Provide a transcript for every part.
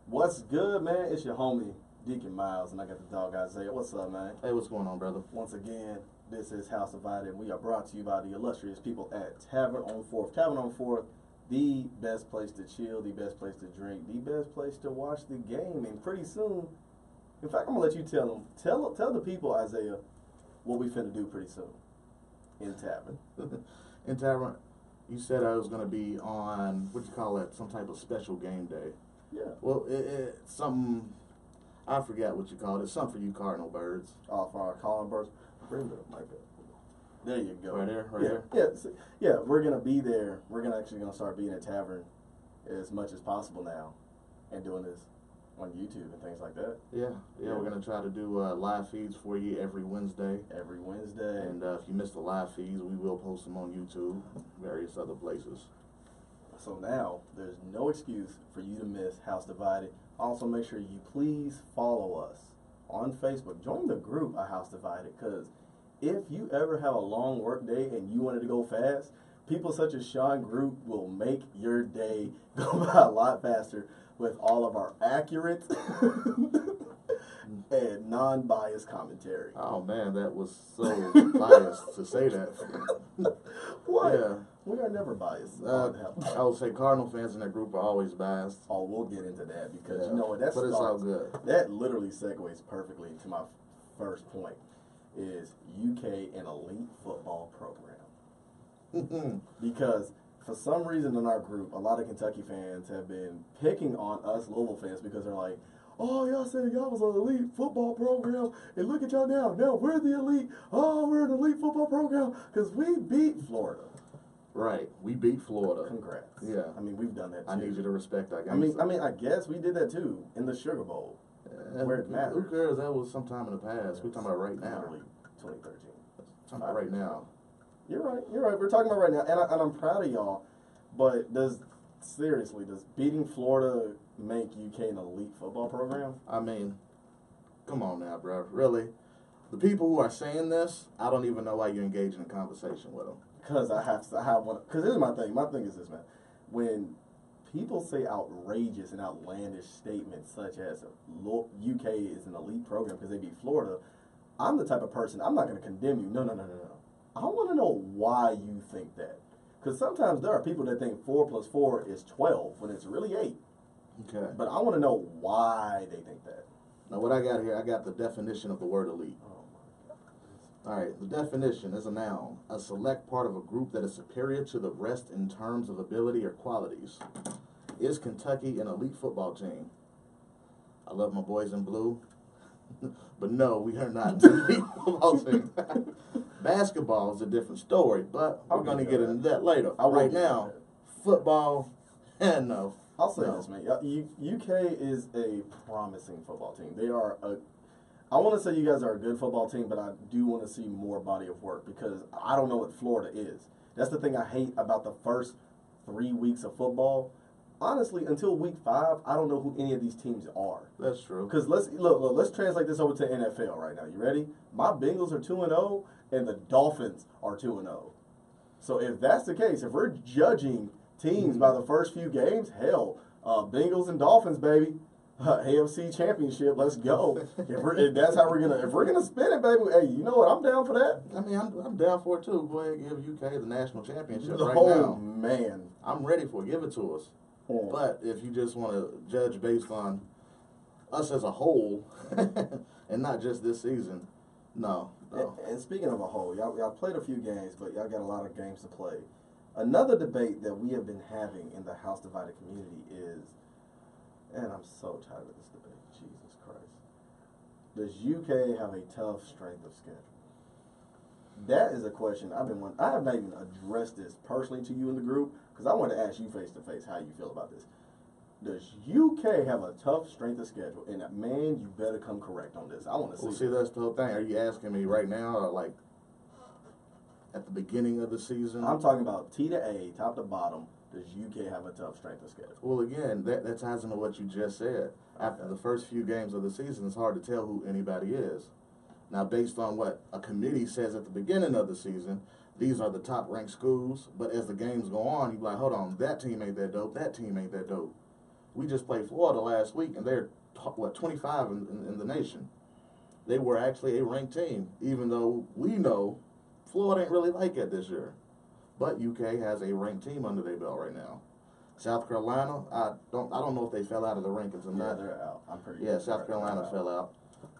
What's good, man? It's your homie, Deacon Miles, and I got the dog Isaiah. What's up, man? Hey, what's going on, brother? Once again, this is House Divided, and we are brought to you by the illustrious people at Tavern on 4th. Tavern on 4th, the best place to chill, the best place to drink, the best place to watch the game. And pretty soon, in fact, I'm going to let you tell them. Tell the people, Isaiah, what we finna do pretty soon in Tavern. In Tavern, you said I was going to be on, what do you call it, some type of special game day. Yeah. Well, it's something, I forget what you call it. It's something for you cardinal birds. Oh, for our calling birds. Bring the mic up. There you go. Right there, right yeah, there. Yeah, we're gonna be there. We're gonna start being at Tavern as much as possible now, and doing this on YouTube and things like that. Yeah. We're going to try to do live feeds for you every Wednesday. Every Wednesday. And if you missed the live feeds, we will post them on YouTube, various other places. So now there's no excuse for you to miss House Divided. Also, make sure you please follow us on Facebook. Join the group of House Divided, because if you ever have a long work day and you wanted to go fast, people such as Sean Group will make your day go by a lot faster with all of our accurate and non-biased commentary. Oh, man, that was so biased to say that. What? Yeah. We are never biased. I would say Cardinal fans in that group are always biased. Oh, we'll get into that because Yeah. you know what? But it's all good. That literally segues perfectly into my first point: is UK an elite football program? Because for some reason in our group, a lot of Kentucky fans have been picking on us Louisville fans because they're like, "Oh, y'all said y'all was an elite football program, and look at y'all now. Now we're the elite. Oh, we're an elite football program because we beat Florida." Right, we beat Florida. Congrats. Yeah. I mean, we've done that too. I need you to respect that. I mean, I guess we did that too in the Sugar Bowl, where it matters. Who cares? That was sometime in the past. We're talking about right now. Literally 2013. Talking about right now. You're right. We're talking about right now, and I'm proud of y'all. But does beating Florida make UK an elite football program? I mean, come on now, bro. Really? The people who are saying this, I don't even know why you're engaging in conversation with them. Because I have one. Because this is my thing. My thing is this, man. When people say outrageous and outlandish statements such as UK is an elite program because they beat Florida, I'm the type of person, I'm not going to condemn you. No. I want to know why you think that. Because sometimes there are people that think 4 plus 4 is 12 when it's really 8. Okay. But I want to know why they think that. Now, what I got here, I got the definition of the word elite. Oh, my God. All right, the definition is a noun, a select part of a group that is superior to the rest in terms of ability or qualities. Is Kentucky an elite football team? I love my boys in blue, but no, we are not an elite football team. Basketball is a different story, but we're going to get into that later. Right now, football, and no. I'll say this, man. UK is a promising football team. They are I want to say you guys are a good football team, but I do want to see more body of work because I don't know what Florida is. That's the thing I hate about the first 3 weeks of football. Honestly, until week 5, I don't know who any of these teams are. That's true. Because let's translate this over to NFL right now. You ready? My Bengals are 2-0, and the Dolphins are 2-0. So if that's the case, if we're judging teams by the first few games, hell, Bengals and Dolphins, baby. AFC Championship, let's go. If that's how if we're gonna spin it, baby. Hey, you know what? I'm down for that. I mean, I'm down for it too. Go ahead and give UK the national championship right Oh now. man, I'm ready for it. Give it to us. Yeah. But if you just want to judge based on us as a whole and not just this season, no. And speaking of a whole, y'all played a few games, but y'all got a lot of games to play. Another debate that we have been having in the House Divided community is. And I'm so tired of this debate. Jesus Christ. Does UK have a tough strength of schedule? That is a question I've been wondering. I have not even addressed this personally to you in the group because I want to ask you face to face how you feel about this. Does UK have a tough strength of schedule? And man, you better come correct on this. I want to see. Well, see, that's the whole thing. Are you asking me right now or like at the beginning of the season? I'm talking about T to A, top to bottom. Does UK have a tough strength of schedule? Well, again, that ties into what you just said. After the first few games of the season, it's hard to tell who anybody is. Now, based on what a committee says at the beginning of the season, these are the top-ranked schools. But as the games go on, you're like, hold on, that team ain't that dope, that team ain't that dope. We just played Florida last week, and they're 25 in the nation. They were actually a ranked team, even though we know Florida ain't really like it this year. But UK has a ranked team under their belt right now. South Carolina, I don't know if they fell out of the rankings or Yeah, not. they're out. I'm pretty. Yeah, South Carolina fell out.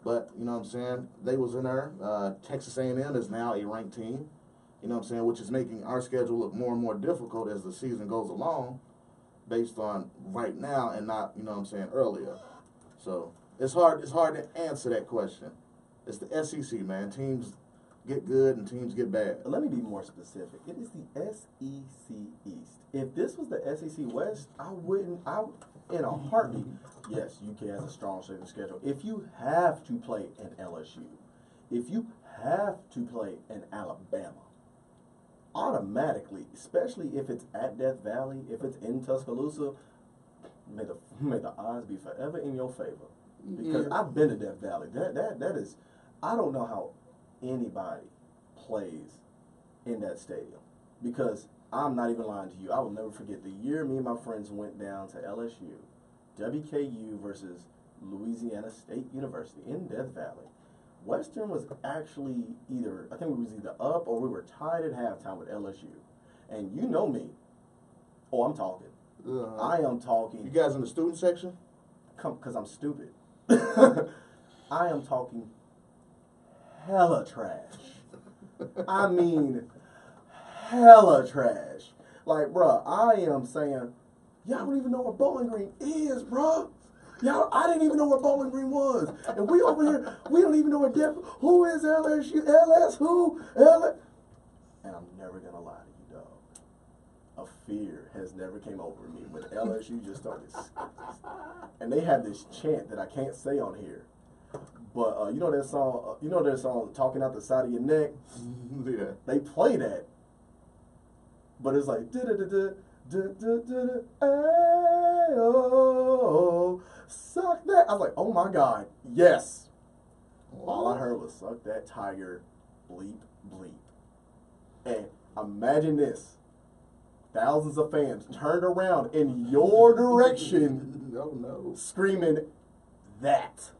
But, you know what I'm saying, they was in there. Texas A&M is now a ranked team, you know what I'm saying, which is making our schedule look more and more difficult as the season goes along based on right now and not, you know what I'm saying, earlier. So it's hard to answer that question. It's the SEC, man. Teams get good and teams get bad. Let me be more specific. It is the SEC East. If this was the SEC West, in a heartbeat. Yes, UK has a strong strength of schedule. If you have to play an LSU, if you have to play an Alabama, automatically, especially if it's at Death Valley, if it's in Tuscaloosa, may the odds be forever in your favor. Because I've been to Death Valley. That is, I don't know how anybody plays in that stadium. Because I'm not even lying to you. I will never forget the year me and my friends went down to LSU, WKU versus Louisiana State University in Death Valley. Western was actually I think we was either up or we were tied at halftime with LSU. And you know me. Oh, I'm talking. I am talking. You guys in the student section? Because I'm stupid. I am talking hella trash. I mean, hella trash. Like, bruh, I am saying, y'all don't even know where Bowling Green is, bruh. Y'all, I didn't even know where Bowling Green was. And we over here, we don't even know who is LSU, LS, who, LS. And I'm never going to lie to you, dog. A fear has never came over me when LSU just started. And they have this chant that I can't say on here. But you know that song, Talking Out the Side of Your Neck? Yeah. They play that. But it's like, oh, suck that. I was like, oh my God, yes. All I heard was suck that tiger, bleep, bleep. And imagine this. Thousands of fans turned around in your direction. Oh no. Screaming that.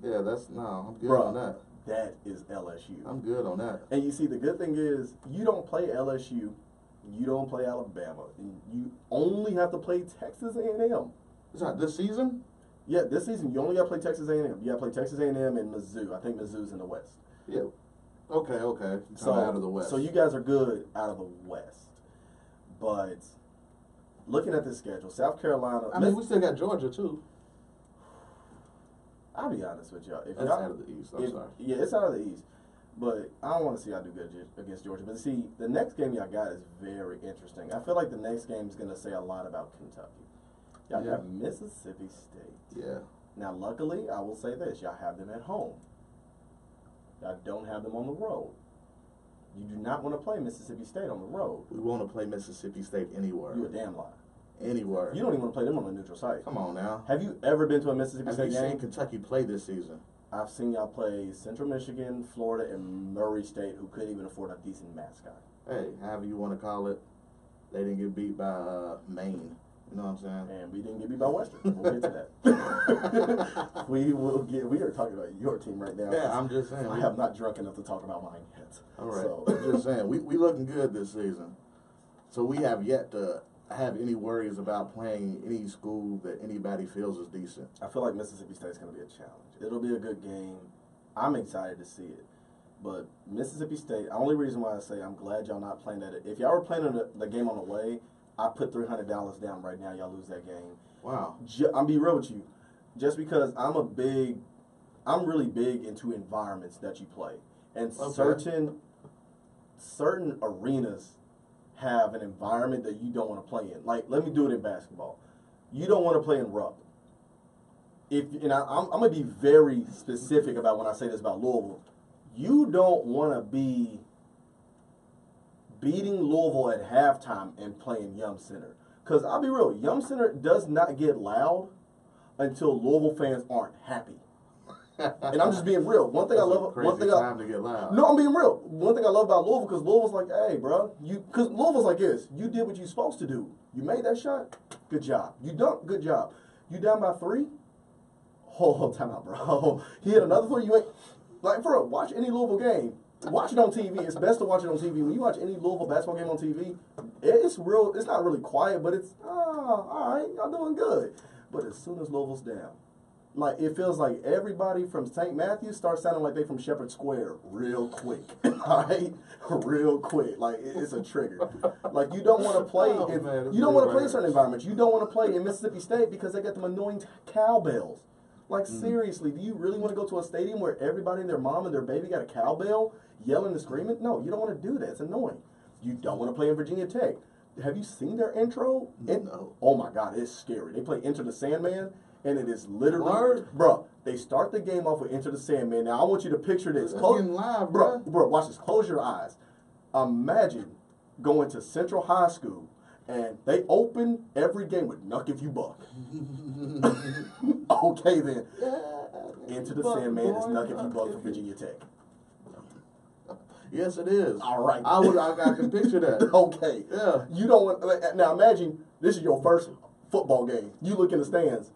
Yeah, I'm good Bruh, on that. That is LSU. I'm good on that. And you see, the good thing is, you don't play LSU, you don't play Alabama, and you only have to play Texas A&M. Is that this season? Yeah, this season you only got to play Texas A&M. You got to play Texas A&M and Mizzou. I think Mizzou's in the West. Yeah. Okay. So out of the West. So you guys are good out of the West. But looking at this schedule, South Carolina. I mean, we still got Georgia too. I'll be honest with y'all. That's out of the East. I'm sorry. Yeah, it's out of the East. But I don't want to see y'all do good against Georgia. But see, the next game y'all got is very interesting. I feel like the next game is going to say a lot about Kentucky. Y'all got Mississippi State. Yeah. Now, luckily, I will say this. Y'all have them at home. Y'all don't have them on the road. You do not want to play Mississippi State on the road. We want to play Mississippi State anywhere. You a damn lie. Anywhere. You don't even want to play them on a neutral site. Come on now. Have you ever been to a Mississippi State game? Have you seen Kentucky play this season? I've seen y'all play Central Michigan, Florida, and Murray State, who couldn't even afford a decent mascot. Hey, however you want to call it, they didn't get beat by Maine. You know what I'm saying? And we didn't get beat by Western. We'll get to that. We are talking about your team right now. Yeah, I'm just saying. I have not drunk enough to talk about mine yet. All right. So. I'm just saying. We looking good this season. So we have yet to have any worries about playing any school that anybody feels is decent. I feel like Mississippi State's going to be a challenge. It'll be a good game. I'm excited to see it. But Mississippi State, the only reason why I say I'm glad y'all not playing that. If y'all were playing the game on the way, I put $300 down right now. Y'all lose that game. Wow. I'm be real with you. Just because I'm really big into environments that you play. And certain arenas have an environment that you don't want to play in. Like, let me do it in basketball. You don't want to play in Rupp. I'm going to be very specific about when I say this about Louisville. You don't want to be beating Louisville at halftime and playing Yum Center. Because I'll be real, Yum Center does not get loud until Louisville fans aren't happy. And I'm just being real. One thing I love. Time to get loud. No, I'm being real. One thing I love about Louisville, because Louisville's like, hey, bro, because Louisville's like this. You did what you're supposed to do. You made that shot. Good job. You dunked. Good job. You down by 3? Hold time out, bro. He hit another 3. You ain't like, bro. Watch any Louisville game. Watch it on TV. It's best to watch it on TV. When you watch any Louisville basketball game on TV, it's real. It's not really quiet, but it's all right. Y'all doing good. But as soon as Louisville's down, like it feels like everybody from St. Matthews starts sounding like they from Shepherd Square real quick. All right, real quick. Like it's a trigger. Like you don't want to play. You don't want to play in certain environments. You don't want to play in Mississippi State because they got them annoying cowbells. Like seriously, do you really want to go to a stadium where everybody and their mom and their baby got a cowbell yelling and screaming? No, you don't want to do that. It's annoying. You don't want to play in Virginia Tech. Have you seen their intro? No. Oh my God, it's scary. They play Enter the Sandman, and it is literally, bro. They start the game off with Enter the Sandman. Now I want you to picture this. Getting live, bro. Watch this. Close your eyes. Imagine going to Central High School. And they open every game with Knuck If You Buck. Okay then. Into the Sandman is Knuck If You Buck for Virginia Tech. Yes, it is. All right. I can picture that. Okay. Yeah. You don't want. Now imagine this is your first football game. You look in the stands.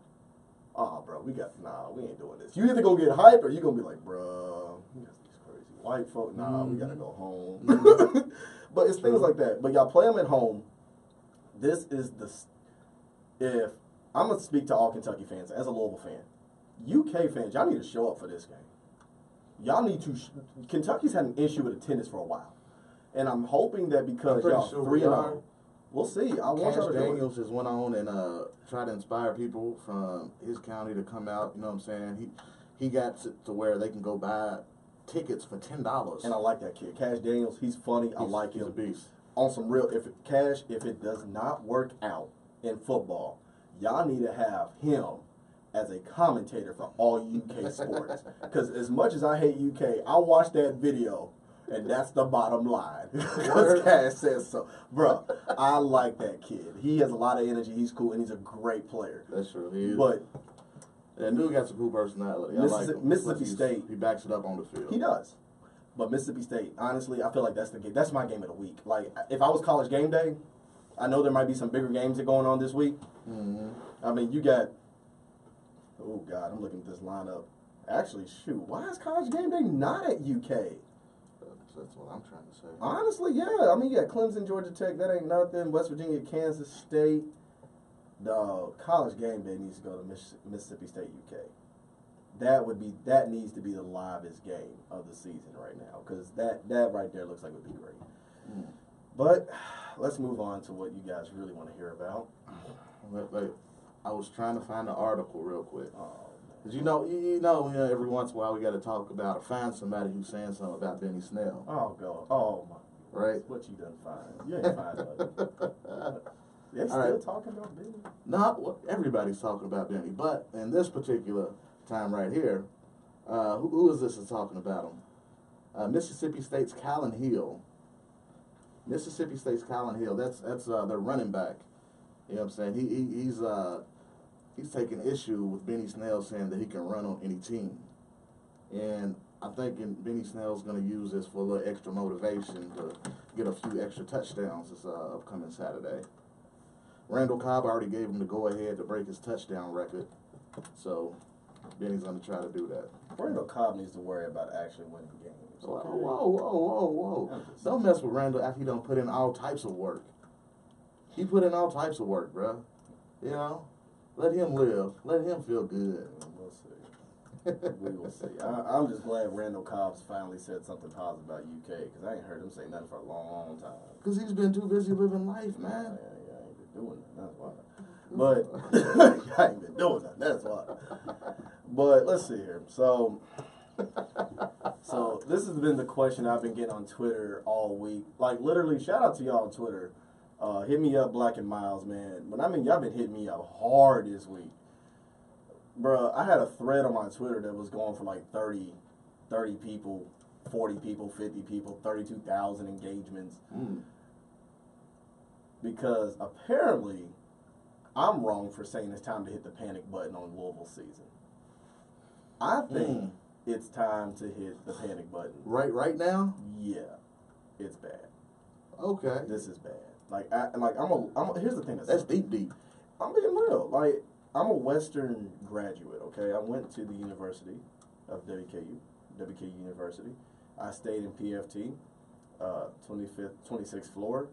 Oh, bro, we ain't doing this. You either gonna get hyped or you gonna be like, bro, we got these crazy white folk. Nah, we gotta go home. But it's things like that. But y'all play them at home. This is if I'm going to speak to all Kentucky fans as a Louisville fan. UK fans, y'all need to show up for this game. Y'all need to. Kentucky's had an issue with attendance for a while. And I'm hoping that because y'all sure 3-0, we'll see. I want y'all to do it. Daniels just went on and tried to inspire people from his county to come out. You know what I'm saying? He got to where they can go buy tickets for $10. And I like that kid. Cash Daniels, he's funny. I like him. He's a beast. On some real, if it does not work out in football, y'all need to have him as a commentator for all UK sports. Because as much as I hate UK, I watched that video, and that's the bottom line. Because Cash says so. Bro, I like that kid. He has a lot of energy. He's cool, and he's a great player. That's true. He is. But that dude got some cool personality. I like him. Mississippi State. He backs it up on the field. He does. But Mississippi State, honestly, I feel like that's the game. That's my game of the week. Like, if I was College Game Day, I know there might be some bigger games that are going on this week. Mm-hmm. I mean, you got. Oh God, I'm looking at this lineup. Actually, shoot, why is College Game Day not at UK? That's what I'm trying to say. Honestly, yeah. I mean, you got Clemson, Georgia Tech. That ain't nothing. West Virginia, Kansas State. The College Game Day needs to go to Mississippi State, UK. That needs to be the livest game of the season right now, because that right there looks like it would be great. Mm. But let's move on to what you guys really want to hear about. Wait, I was trying to find the article real quick. Oh, Cause you know, every once in a while we got to talk about or find somebody who's saying something about Benny Snell. oh God. Oh my. Right. What you done find? You ain't find nothing. They still right. talking about Benny? No, everybody's talking about Benny, but in this particular time right here, who is this that's talking about him? Mississippi State's Callan Hill. Mississippi State's Callan Hill. That's their running back. You know what I'm saying? He's taking issue with Benny Snell saying that he can run on any team, and I think Benny Snell's going to use this for a little extra motivation to get a few extra touchdowns this upcoming Saturday. Randall Cobb already gave him the go-ahead to break his touchdown record, so Benny's going to try to do that. Randall Cobb needs to worry about actually winning games. Okay? Whoa. Don't mess with Randall after he don't put in all types of work. He put in all types of work, bro. You know? Let him live. Let him feel good. We'll see. We will see. I'm just glad Randall Cobb's finally said something positive about UK, because I ain't heard him say nothing for a long time. Because he's been too busy living life, man. Yeah, I ain't been doing that. That's why. But I ain't been doing that. That's why. But let's see here. So this has been the question I've been getting on Twitter all week. Like, literally, shout out to y'all on Twitter. Hit me up, Black and Miles, man. But I mean, y'all been hitting me up hard this week. Bruh, I had a thread on my Twitter that was going for like 30 people, 40 people, 50 people, 32,000 engagements. Mm. Because apparently I'm wrong for saying it's time to hit the panic button on Louisville season. I think it's time to hit the panic button. Right now? Yeah, it's bad. Okay. This is bad. Here's the thing. That's deep. I'm being real. Like, I'm a Western graduate, okay? I went to the University of WKU University. I stayed in PFT, 26th floor.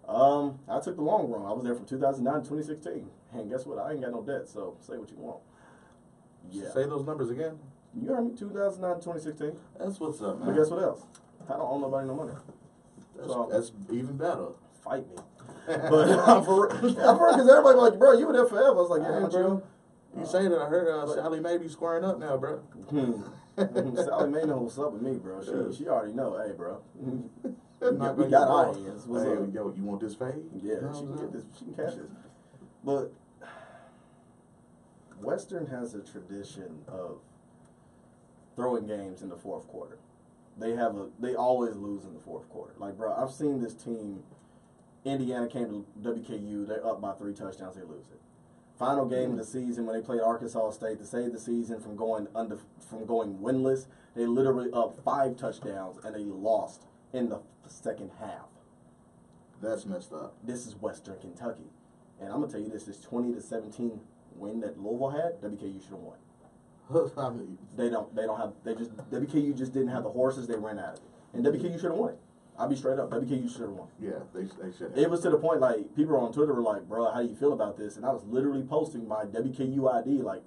I took the long run. I was there from 2009 to 2016. And guess what? I ain't got no debt, so say what you want. Yeah. Say those numbers again. You heard me, 2009 to 2016. That's what's up, man. But guess what else? I don't owe nobody no money. That's even better. Fight me. But for because everybody like, bro, you were there forever. I was like, yeah, bro. You say that, I heard Sally Mae be squaring up now, bro. Sally Mae know what's up with me, bro. She already know, hey, bro. We got our hands. What's hey, up? Yo, you want this fade? Yeah, she can get this. She can catch this. But Western has a tradition of throwing games in the fourth quarter. They always lose in the fourth quarter. Like, bro, I've seen this team. Indiana came to WKU. They're up by 3 touchdowns. They lose it. Final game of the season when they played Arkansas State to save the season from going winless. They literally up 5 touchdowns and they lost in the second half. That's messed up. This is Western Kentucky, and I'm gonna tell you this: 20-17 win that Louisville had, WKU should have won. I mean, WKU just didn't have the horses. They ran out of it, and WKU should have won it. I'll be straight up. WKU should have won. Yeah, they should have. It was to the point like people on Twitter were like, "Bro, how do you feel about this?" And I was literally posting my WKU ID like,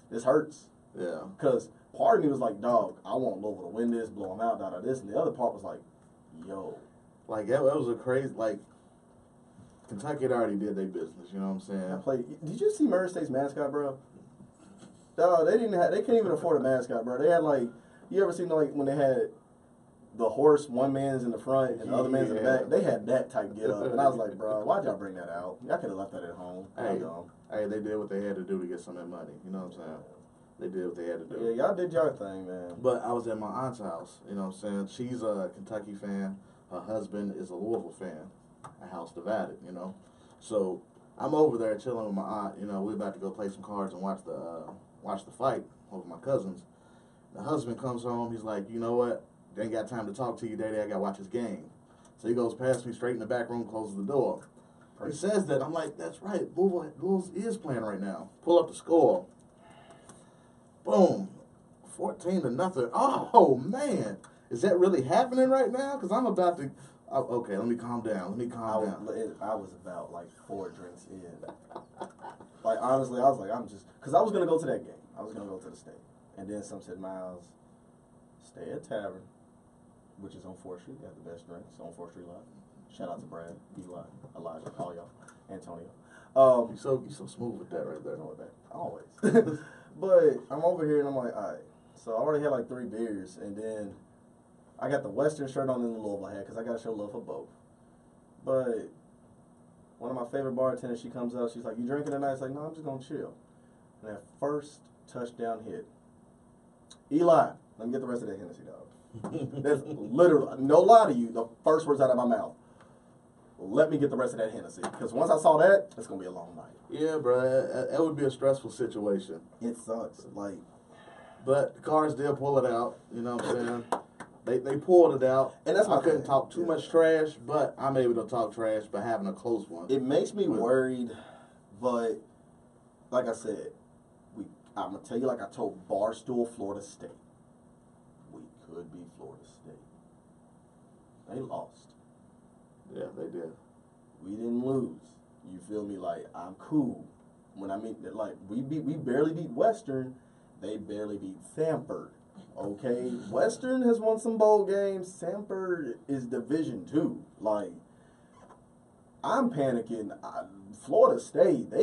"This hurts." Yeah. Because part of me was like, "Dog, I want Louisville to win this, blow them out, this," and the other part was like, "Yo." Like, that was a crazy, like, Kentucky had already did their business, you know what I'm saying? Did you see Murray State's mascot, bro? No, they can't even afford a mascot, bro. They had, like, you ever seen, like, when they had the horse, one man's in the front and the other man's in the back? They had that type get up. And I was like, bro, why'd y'all bring that out? Y'all could have left that at home. Hey, they did what they had to do to get some of that money, you know what I'm saying? They did what they had to do. Yeah, y'all did your thing, man. But I was at my aunt's house, you know what I'm saying? She's a Kentucky fan. Her husband is a Louisville fan. A house divided, you know? So I'm over there chilling with my aunt. You know, we're about to go play some cards and watch the fight with my cousins. The husband comes home. He's like, you know what? They ain't got time to talk to you, Daddy. I got to watch this game. So he goes past me straight in the back room, closes the door. He says that. I'm like, that's right. Louisville is playing right now. Pull up the score. Boom. 14-0. Oh, man. Is that really happening right now? Because I'm about to... okay, let me calm down. I was about, like, 4 drinks in. Like, honestly, I was like, because I was going to go to that game. I was going to go to the state. And then some said, Miles, stay at Tavern, which is on 4th Street. They have the best drinks on 4th Street Live. Shout out to Brad, Eli, Elijah, all y'all, Antonio. You're so smooth with that right there. Know that. Always. But I'm over here, and I'm like, all right. So I already had, like, 3 beers, and then... I got the Western shirt on in the Louisville hat because I got to show love for both. But one of my favorite bartenders, she comes up. She's like, you drinking tonight? It's like, no, I'm just going to chill. And that first touchdown hit, Eli, let me get the rest of that Hennessy, dog. That's literally, no lie to you, the first words out of my mouth. Let me get the rest of that Hennessy. Because once I saw that, it's going to be a long night. Yeah, bro. That would be a stressful situation. It sucks. But the Cards did pull it out. You know what I'm saying? They pulled it out, and that's why I couldn't talk too much trash, but I'm able to talk trash by having a close one. It makes me worried, but like I said, I'm going to tell you like I told Barstool Florida State. We could be Florida State. They lost. Yeah, they did. We didn't lose. You feel me? Like, I'm cool. When I mean, like, we barely beat Western. They barely beat Samford. Okay, Western has won some bowl games. Samford is Division II. Like, I'm panicking. Florida State, But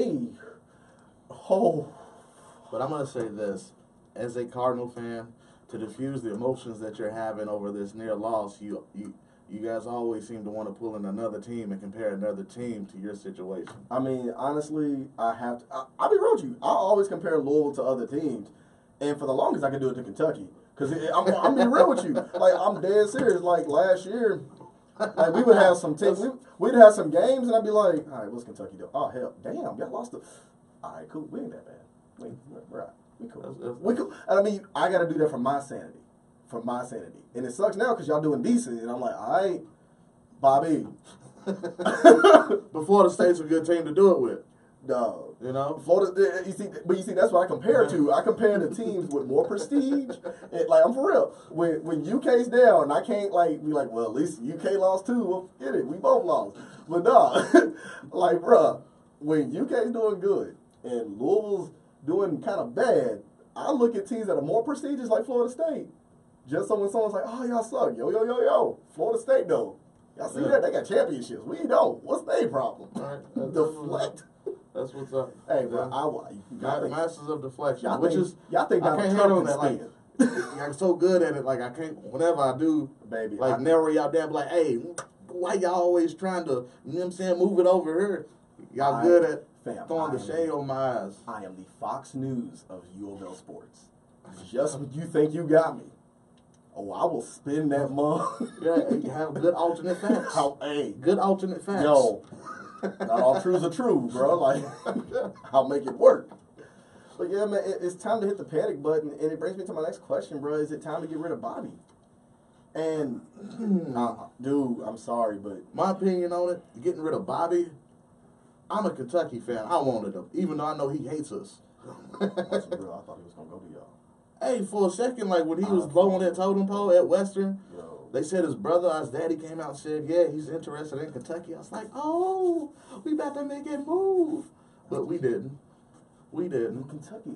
I'm going to say this. As a Cardinal fan, to diffuse the emotions that you're having over this near loss, you guys always seem to want to pull in another team and compare another team to your situation. I mean, honestly, I'll be real with you. I always compare Louisville to other teams. And for the longest, I could do it to Kentucky. Because I'm being real with you. Like, I'm dead serious. Like, last year, like, we would have some teams. We'd have some games, and I'd be like, all right, what's Kentucky doing? Oh, hell, damn, y'all lost the... All right, cool. We ain't that bad. We're all right. We cool. We cool. And I mean, I got to do that for my sanity. For my sanity. And it sucks now because y'all doing decent. And I'm like, all right, Bobby. Before the State's a good team to do it with. Dog. You know, Florida. You see, that's what I compare it to. I compare the teams with more prestige. Like I'm for real. When UK's down, and I can't like be like, well, at least UK lost too. Well, get it. We both lost. But nah, like, bruh, when UK's doing good and Louisville's doing kind of bad, I look at teams that are more prestigious, like Florida State. Just so when someone's like, oh, y'all suck. Yo. Florida State, though. Y'all see that? They got championships. We don't. What's their problem? right. Deflect. That's what's up. Hey, bro, Masters of deflection, y'all which think, is y'all think I can't Donald handle Trump that. can Like, spin. I'm so good at it. Like I can't. Whenever I do, Baby, like narrow y'all down, be like, hey, why y'all always trying to? You know what I'm saying? Move it over here. Y'all good at throwing the shade on my eyes. I am the Fox News of U of L sports. Just when you think you got me. Oh, I will spin that mug. Yeah, you have good alternate facts. Hey, good alternate facts. Yo, not all truths are true, bro. Like, I'll make it work. But yeah, man, it's time to hit the panic button, and it brings me to my next question, bro. Is it time to get rid of Bobby? And, dude, I'm sorry, but my opinion on it, getting rid of Bobby. I'm a Kentucky fan. I wanted him, even though I know he hates us. that's real. I thought he was gonna go to y'all. Hey, for a second, like when he was low on that totem pole at Western, Yo. they said his brother, his daddy came out and said, yeah, he's interested in Kentucky. I was like, oh, we about to make it move. But we didn't. We didn't. Kentucky,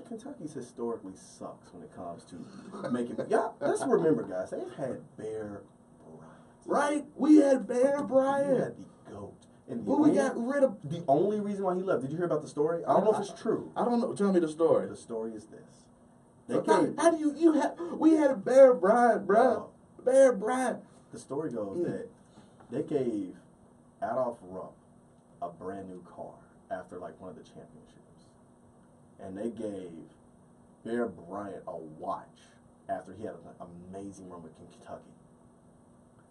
Kentucky's historically sucks when it comes to making. Yeah, let's remember, guys, they've had Bear Bryant. Right? We had Bear Bryant. We had the GOAT. And But we got rid of. The only reason why he left, did you hear about the story? I don't know if it's true. I don't know. Tell me the story. The story is this. How do you have. We had Bear Bryant, bro. Bear Bryant. The story goes that they gave Adolph Rupp a brand new car after like one of the championships. And they gave Bear Bryant a watch after he had an amazing run with Kentucky.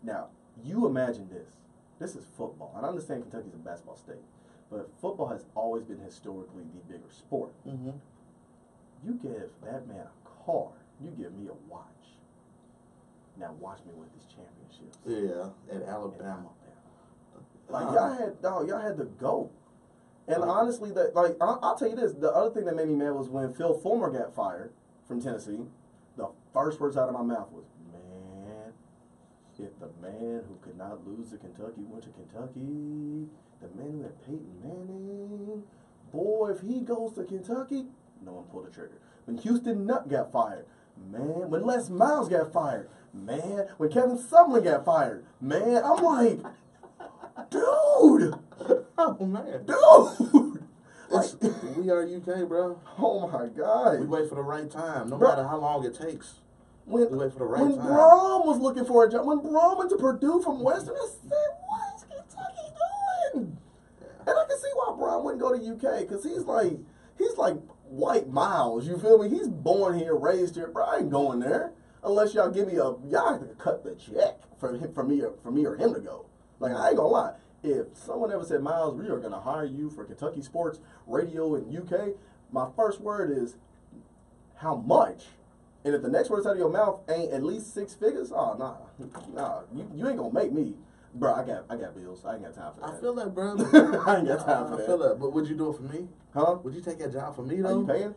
Now, you imagine this. This is football. And I understand Kentucky's a basketball state, but football has always been historically the bigger sport. Mm-hmm. You give that man a car. You give me a watch. Now watch me win these championships. Yeah, at Alabama. Like y'all had to go. And honestly, I'll tell you this: the other thing that made me mad was when Phil Fulmer got fired from Tennessee. The first words out of my mouth was, "Man, if the man who could not lose to Kentucky went to Kentucky, the man who had Peyton Manning, boy, if he goes to Kentucky, no one pulled the trigger." When Houston Nutt got fired, man. When Les Miles got fired, man. When Kevin Sumlin got fired, man. I'm like, dude. Oh, man. Dude! Like, we are UK, bro. Oh, my God. We wait for the right time, no Bro, matter how long it takes. We wait for the right when time. Brom was looking for a job, when Brom went to Purdue from Western, I said, what is Kentucky doing? Yeah. And I can see why Brom wouldn't go to UK, because he's like White Miles, you feel me? He's born here, raised here. Bro, I ain't going there unless y'all give me y'all have to cut the check for me or him to go. Like, I ain't gonna lie. If someone ever said, Miles, we are going to hire you for Kentucky sports radio in UK, my first word is, how much? And if the next words out of your mouth ain't at least 6 figures, oh, nah, you ain't going to make me. Bro, I got bills. I ain't got time for that. I feel that, bro. I ain't got time for that. I feel that. But would you do it for me? Huh? Would you take that job for me, though? Are you paying?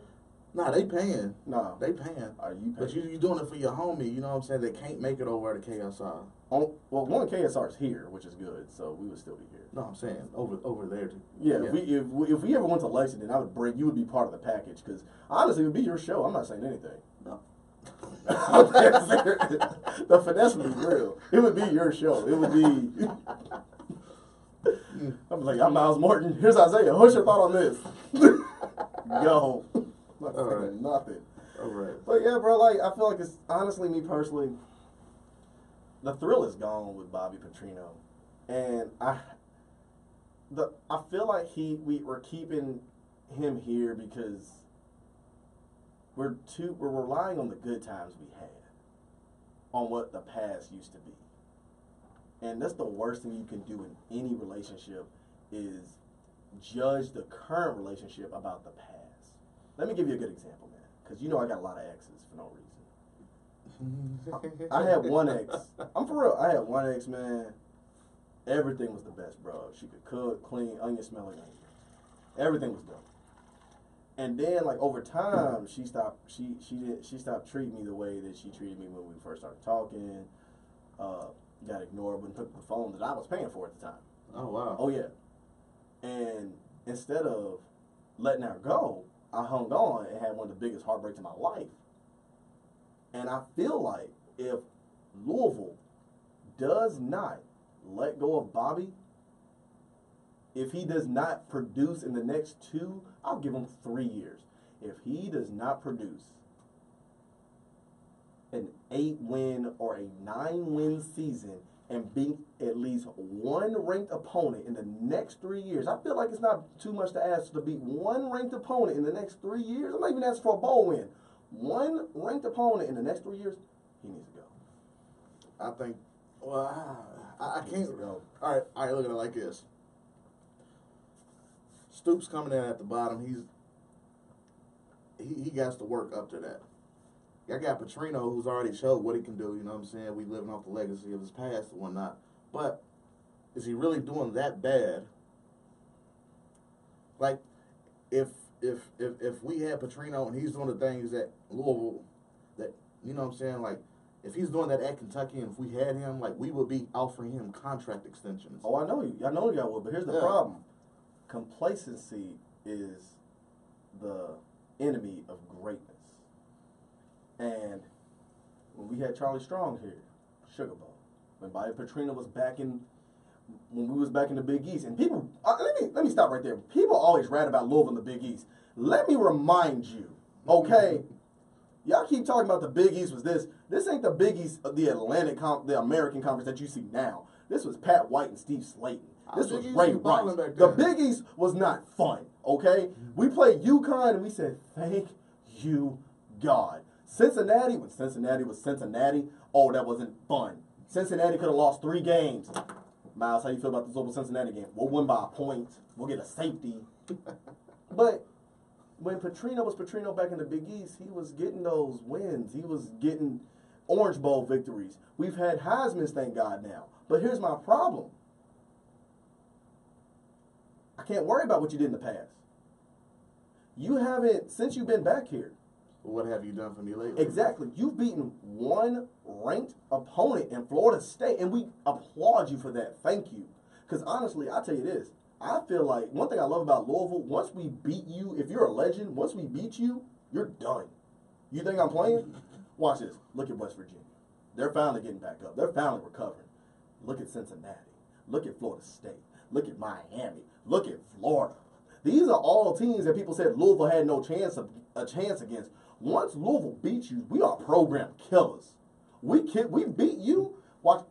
Nah, they paying. Nah. They paying. Are you paying? But you doing it for your homie, you know what I'm saying? They can't make it over to KSR. Well, one of KSR's here, which is good, so we would still be here. No, I'm saying over there too. Yeah. If we ever went to Lexington, you would be part of the package, because honestly, it would be your show. I'm not saying anything. No. The finesse would be real. It would be your show. It would be. I'm like, I'm Miles Morton. Here's Isaiah. What's your thought on this? Yo, not saying nothing. All right. But yeah, bro. Like, I feel like it's honestly, me personally, the thrill is gone with Bobby Petrino, and I feel like we're keeping him here because we're relying on the good times we had, on what the past used to be. And that's the worst thing you can do in any relationship is judge the current relationship about the past. Let me give you a good example, man, because you know I got a lot of exes for no reason. I had one ex. I'm for real. I had one ex, man. Everything was the best, bro. She could cook, clean, onion smelling onion. Everything was done. And then, like, over time, she stopped treating me the way that she treated me when we first started talking. Got ignored, wouldn't pick up the phone that I was paying for at the time. Oh, wow. Oh, yeah. And instead of letting her go, I hung on and had one of the biggest heartbreaks of my life. And I feel like if Louisville does not let go of Bobby, if he does not produce in the next 2, I'll give him 3 years. If he does not produce an 8-win or a 9-win season and beat at least one ranked opponent in the next 3 years, I feel like it's not too much to ask to beat one ranked opponent in the next 3 years. I'm not even asking for a bowl win. One ranked opponent in the next 3 years, he needs to go. I think, well, I can't go. All right, look at it like this. Stoops coming in at the bottom, he got to work up to that. I got Petrino, who's already showed what he can do, you know what I'm saying? We living off the legacy of his past and whatnot. But is he really doing that bad? Like, if we had Petrino and he's doing the things at Louisville, that, you know what I'm saying, like, if he's doing that at Kentucky and if we had him, like, we would be offering him contract extensions. Oh, I know y'all would, but here's the problem. Complacency is the enemy of greatness. And when we had Charlie Strong here, Sugar Bowl, when Bobby Petrino was when we was back in the Big East, and people, let me stop right there. People always rant about Louisville in the Big East. Let me remind you, okay? Y'all keep talking about the Big East was this. This ain't the Big East of the the American Conference that you see now. This was Pat White and Steve Slayton. This was Ray Rice. The Big East was not fun, okay? We played UConn and we said, thank you, God. Cincinnati, when Cincinnati was Cincinnati, oh, that wasn't fun. Cincinnati could have lost 3 games. Miles, how you feel about this over Cincinnati game? We'll win by a point. We'll get a safety. But when Petrino was Petrino back in the Big East, he was getting those wins. He was getting Orange Bowl victories. We've had Heisman's, thank God, now. But here's my problem. I can't worry about what you did in the past. You haven't, since you've been back here. What have you done for me lately? Exactly. You've beaten one ranked opponent in Florida State, and we applaud you for that. Thank you. Because honestly, I'll tell you this. I feel like one thing I love about Louisville, once we beat you, if you're a legend, once we beat you, you're done. You think I'm playing? Watch this. Look at West Virginia. They're finally getting back up. They're finally recovering. Look at Cincinnati. Look at Florida State. Look at Miami. Look at Florida. These are all teams that people said Louisville had no chance against. Once Louisville beat you, we are program killers. We beat you. Watch,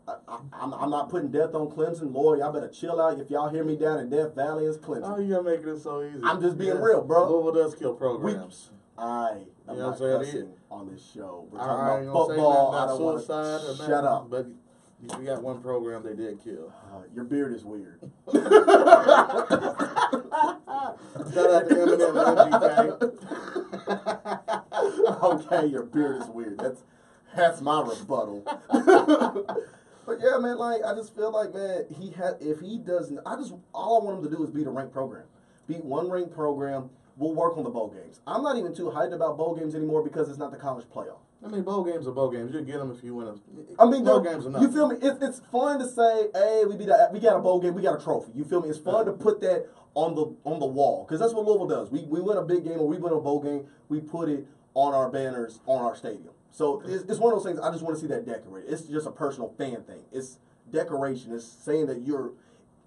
I'm not putting death on Clemson. Lord, y'all better chill out. If y'all hear me down in Death Valley, it's Clemson. Oh, you're making it so easy. I'm just being real, bro. Louisville does kill programs. I'm not cussing on this show. We're talking I ain't about gonna football. say I nothing don't about suicide want or to shut nothing, up. But you got one program they did kill. Your beard is weird. Shout out to Eminem and MGK. Okay, your beard is weird. That's my rebuttal. But yeah, man, like I just feel like, man, if he doesn't, all I want him to do is beat a ranked program, beat one ranked program. We'll work on the bowl games. I'm not even too hyped about bowl games anymore because it's not the college playoff. I mean, bowl games are bowl games. You get them if you win them. I mean, bowl games are not. You feel me? It's fun to say, hey, we got a bowl game, we got a trophy. You feel me? It's fun to put that on the wall because that's what Louisville does. We win a big game or we win a bowl game, we put it on our banners on our stadium. So it's one of those things. I just want to see that decorated. It's just a personal fan thing. It's decoration. It's saying that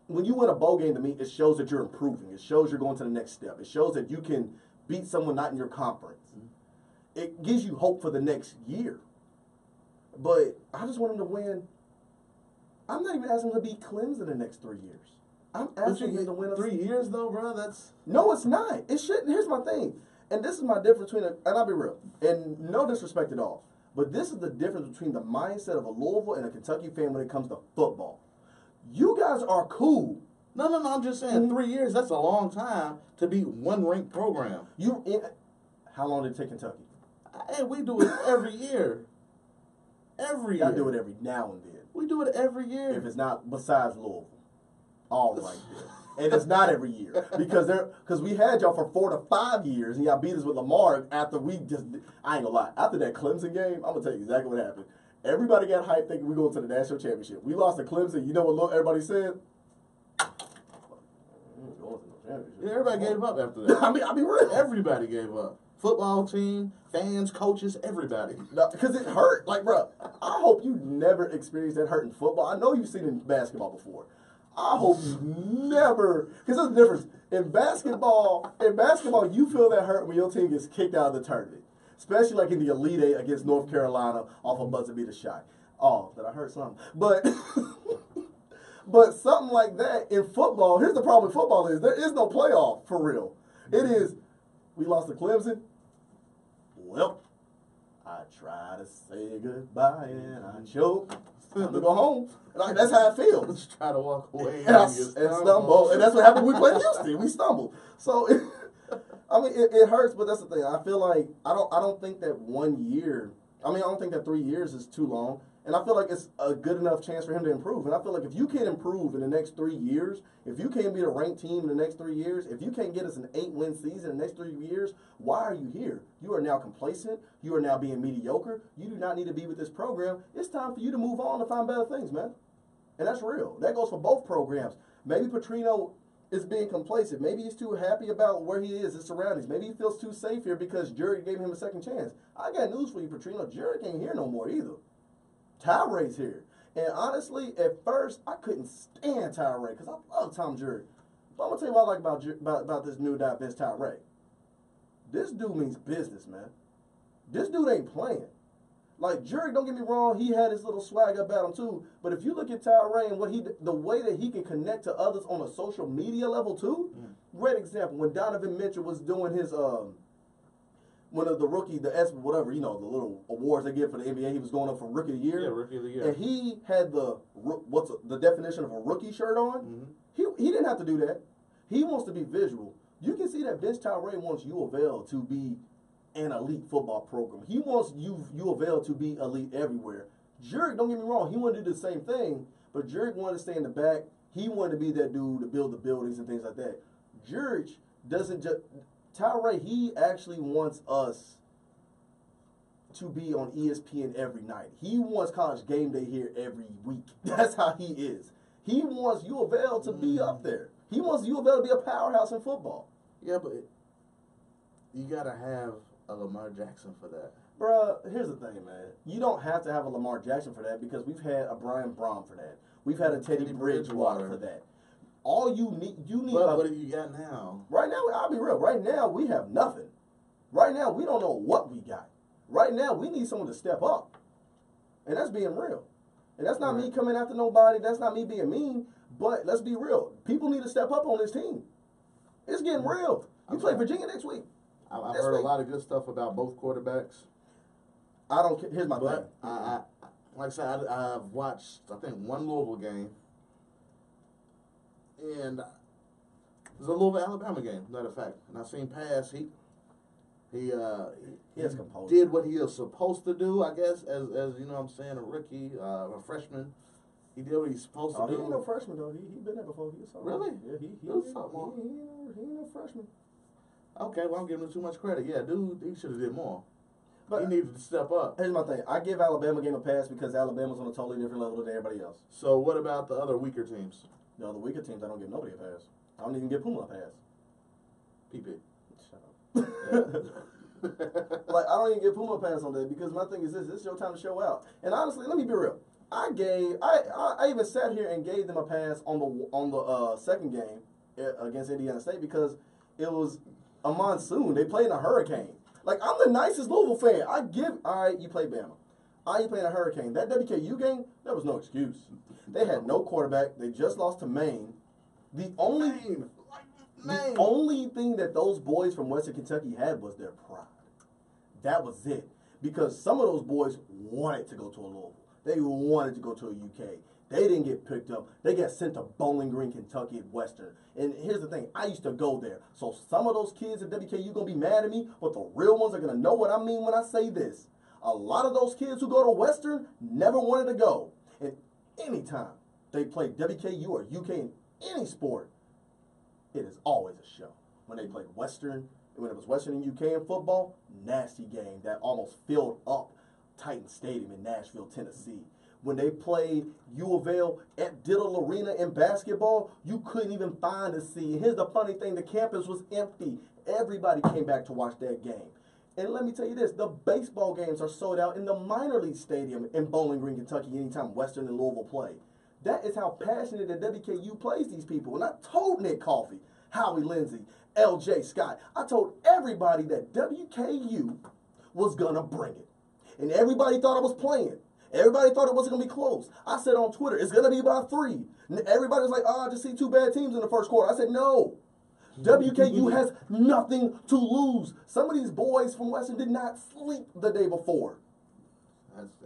when you win a bowl game, to me, it shows that you're improving. It shows you're going to the next step. It shows that you can beat someone not in your conference. It gives you hope for the next year. But I just want him to win. I'm not even asking him to beat Clemson the next 3 years. I'm asking him to win 3 years, though, bro? No, it's not. It shouldn't. Here's my thing. And this is my difference between and I'll be real, and no disrespect at all, but this is the difference between the mindset of a Louisville and a Kentucky fan when it comes to football. You guys are cool. No, I'm just saying 3 years, that's a long time to be one ranked program. How long did it take Kentucky? Hey, we do it every year. Every year. I do it every now and then. We do it every year. If it's not besides Louisville. All right there. And it's not every year because we had y'all for 4 to 5 years and y'all beat us with Lamar after we just. I ain't gonna lie. After that Clemson game, I'm gonna tell you exactly what happened. Everybody got hyped thinking we going to the national championship. We lost to Clemson. You know what everybody said? Yeah, everybody gave up after that. I mean, real. Everybody gave up. Football team, fans, coaches, everybody. Because it hurt. Like, bro, I hope you never experienced that hurt in football. I know you've seen it in basketball before. I hope you never, because there's a difference. In basketball, you feel that hurt when your team gets kicked out of the tournament. Especially like in the Elite Eight against North Carolina off a buzzer beater shot. Oh, did I hurt something? But but something like that in football, here's the problem with football is there is no playoff for real. It is, we lost to Clemson. Well, I try to say goodbye and I choke. Time to go home. Like, that's how it feels. Just try to walk away and stumble. And that's what happened when we played Houston. We stumbled. So, I mean, it hurts, but that's the thing. I feel like I don't think that 1 year. I mean, I don't think that 3 years is too long. And I feel like it's a good enough chance for him to improve. And I feel like if you can't improve in the next 3 years, if you can't be a ranked team in the next 3 years, if you can't get us an 8-win season in the next 3 years, why are you here? You are now complacent. You are now being mediocre. You do not need to be with this program. It's time for you to move on to find better things, man. And that's real. That goes for both programs. Maybe Petrino is being complacent. Maybe he's too happy about where he is, his surroundings. Maybe he feels too safe here because Jury gave him a second chance. I got news for you, Petrino. Jury ain't here no more either. Tyray's here. And honestly, at first, I couldn't stand Tyray because I love Tom Jury. But I'm going to tell you what I like about this new guy, Vince Tyray. This dude means business, man. This dude ain't playing. Like, Jury, don't get me wrong, he had his little swag about him too. But if you look at Tyray and the way that he can connect to others on a social media level too, great example. When Donovan Mitchell was doing his one of the rookie, the whatever, the little awards they give for the NBA, he was going up for Rookie of the Year. Yeah, Rookie of the Year. And he had what's the definition of a rookie shirt on. He didn't have to do that. He wants to be visual. You can see that Vince Tyray wants U of L to be an elite football program. He wants U of L to be elite everywhere. Jurek, don't get me wrong, he wanted to do the same thing, but Jurek wanted to stay in the back. He wanted to be that dude to build the buildings and things like that. Jurek doesn't just... Tyray, he actually wants us to be on ESPN every night. He wants College Game Day here every week. That's how he is. He wants U of L to be up there. He wants U of L to be a powerhouse in football. Yeah, but you got to have a Lamar Jackson for that. Bruh, here's the thing, man. You don't have to have a Lamar Jackson for that because we've had a Brian Braun for that. We've had a Teddy Bridgewater for that. All you need what do you got now? Right now, I'll be real. Right now, we have nothing. Right now, we don't know what we got. Right now, we need someone to step up. And that's being real. And that's not me coming after nobody. That's not me being mean. But let's be real. People need to step up on this team. It's getting real. You play Virginia next week. I've heard a lot of good stuff about both quarterbacks. I don't care. Here's my thing. Like I said, I've watched, I think, one Louisville game. And it was a Louisville Alabama game, matter of fact. And I seen Pass. He did what he was supposed to do, I guess, as you know what I'm saying, a rookie, a freshman. He did what he's supposed to do. He ain't no freshman, though. He been there before. Really? Yeah, he ain't no freshman. Okay, well, I'm giving him too much credit. Yeah, dude, he should have did more. But he needed to step up. Here's my thing. I give Alabama game a pass because Alabama's on a totally different level than everybody else. So what about the other weaker teams? The other weaker teams, I don't give nobody a pass. I don't even give Puma a pass. PP. Shut up. Like, I don't even give Puma a pass on that because my thing is this is your time to show out. And honestly, let me be real. I even sat here and gave them a pass on the second game against Indiana State because it was a monsoon. They played in a hurricane. Like, I'm the nicest Louisville fan. All right, you play Bama. All right, you playing a hurricane. That WKU game, there was no excuse. They had no quarterback. They just lost to Maine. The only thing that those boys from Western Kentucky had was their pride. That was it. Because some of those boys wanted to go to a Louisville. They wanted to go to a UK. They didn't get picked up. They got sent to Bowling Green, Kentucky at Western. And here's the thing. I used to go there. So some of those kids at WKU going to be mad at me, but the real ones are going to know what I mean when I say this. A lot of those kids who go to Western never wanted to go. And anytime they play WKU or UK in any sport, it is always a show. When they played Western, when it was Western and UK in football, nasty game that almost filled up Titan Stadium in Nashville, Tennessee. When they played U of L at Diddle Arena in basketball, you couldn't even find a seat. Here's the funny thing, the campus was empty. Everybody came back to watch that game. And let me tell you this, the baseball games are sold out in the minor league stadium in Bowling Green, Kentucky, anytime Western and Louisville play. That is how passionate the WKU plays these people. And I told Nick Coffey, Howie Lindsey, LJ Scott, I told everybody that WKU was going to bring it. And everybody thought I was playing. Everybody thought it wasn't going to be close. I said on Twitter, it's going to be about 3. And everybody was like, I just see 2 bad teams in the first quarter. I said, no. WKU has nothing to lose. Some of these boys from Western did not sleep the day before.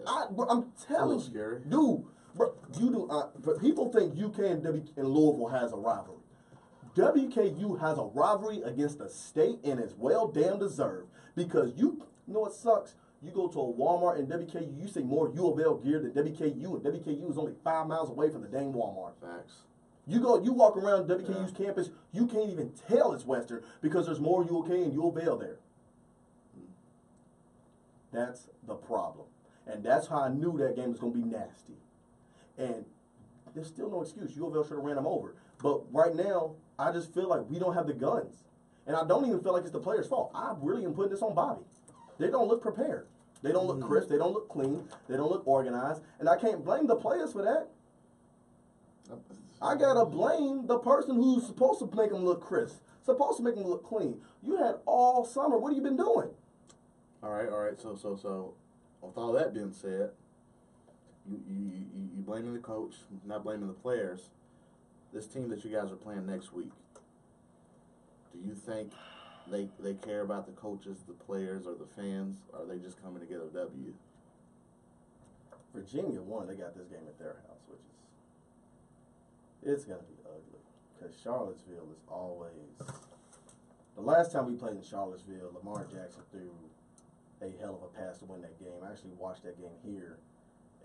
I'm telling you, dude. Bro, but people think UK and Louisville has a rivalry. WKU has a rivalry against the state, and it's well damn deserved. Because you know what sucks? You go to a Walmart in WKU, you see more U of L gear than WKU, and WKU is only 5 miles away from the dang Walmart. Facts. You walk around WKU's campus, you can't even tell it's Western because there's more UK and U of L there. That's the problem. And that's how I knew that game was going to be nasty. And there's still no excuse. U of L should have ran them over. But right now, I just feel like we don't have the guns. And I don't even feel like it's the players' fault. I really am putting this on Bobby. They don't look prepared. They don't look crisp. They don't look clean. They don't look organized. And I can't blame the players for that. I got to blame the person who's supposed to make them look crisp, supposed to make them look clean. You had all summer. What have you been doing? All right. So, with all that being said, you blaming the coach, not blaming the players. This team that you guys are playing next week, do you think they care about the coaches, the players, or the fans? Or are they just coming to get a W? Virginia won. They got this game at their house, which is it's gonna be ugly because Charlottesville is always. The last time we played in Charlottesville, Lamar Jackson threw a hell of a pass to win that game. I actually watched that game here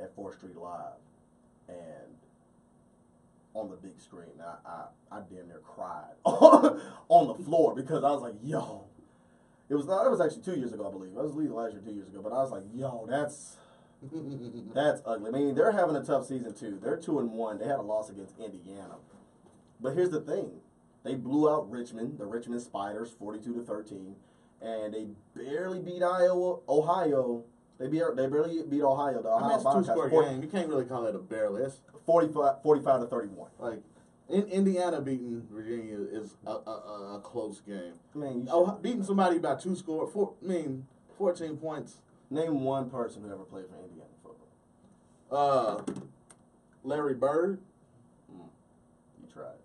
at 4th Street Live, and on the big screen, I damn near cried on the floor because I was like, yo, it was actually 2 years ago, I believe. I was leaving last year 2 years ago, but I was like, yo, that's ugly. I mean, they're having a tough season too. They're 2-1. They had a loss against Indiana, but here's the thing: they blew out Richmond, the Richmond Spiders, 42-13, and they barely beat Ohio. They barely beat Ohio. The Ohio it's a 2-score game. You can't really call it a barely. It's 45-31. Like Indiana beating Virginia is a close game. Man, beating somebody by 2 scores. 14 points. Name one person who ever played for Indiana football. Larry Bird. You tried.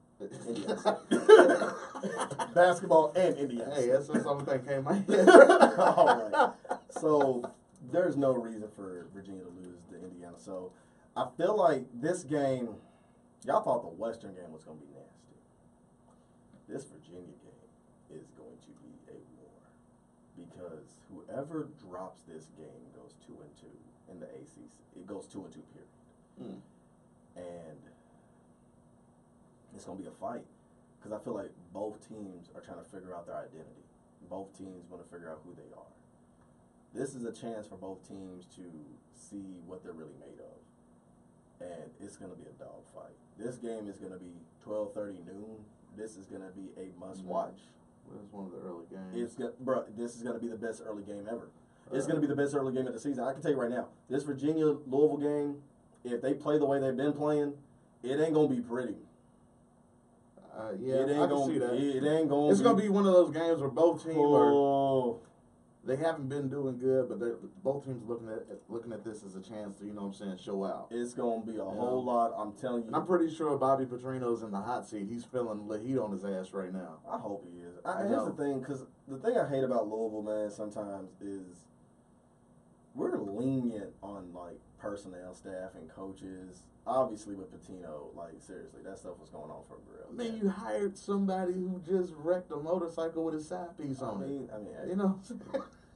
Basketball and Indiana. Hey, that's the only thing came to my head. All right. So there's no reason for Virginia to lose to Indiana. So I feel like this game, y'all thought the Western game was going to be nasty. This Virginia game is going to be a war because whoever drops this game goes 2-2 in the ACC. It goes 2-2 period. And it's going to be a fight because I feel like both teams are trying to figure out their identity. Both teams want to figure out who they are. This is a chance for both teams to see what they're really made of. And it's going to be a dogfight. This game is going to be 12:30 noon. This is going to be a must-watch. Well, it's one of the early games. This is going to be the best early game ever. It's going to be the best early game of the season. I can tell you right now, this Virginia-Louisville game, if they play the way they've been playing, it ain't going to be pretty. Yeah, I can see that. It ain't going to be. It's going to be one of those games where both teams are... They haven't been doing good, but both teams looking at this as a chance to, show out. It's going to be a whole lot, I'm telling you. And I'm pretty sure Bobby Petrino's in the hot seat. He's feeling the heat on his ass right now. I hope he is. Here's the thing, because the thing I hate about Louisville, man, sometimes is we're lenient on, personnel, staff, and coaches. Obviously, with Patino, seriously, that stuff was going on for real. I mean, you hired somebody who just wrecked a motorcycle with his side piece on it.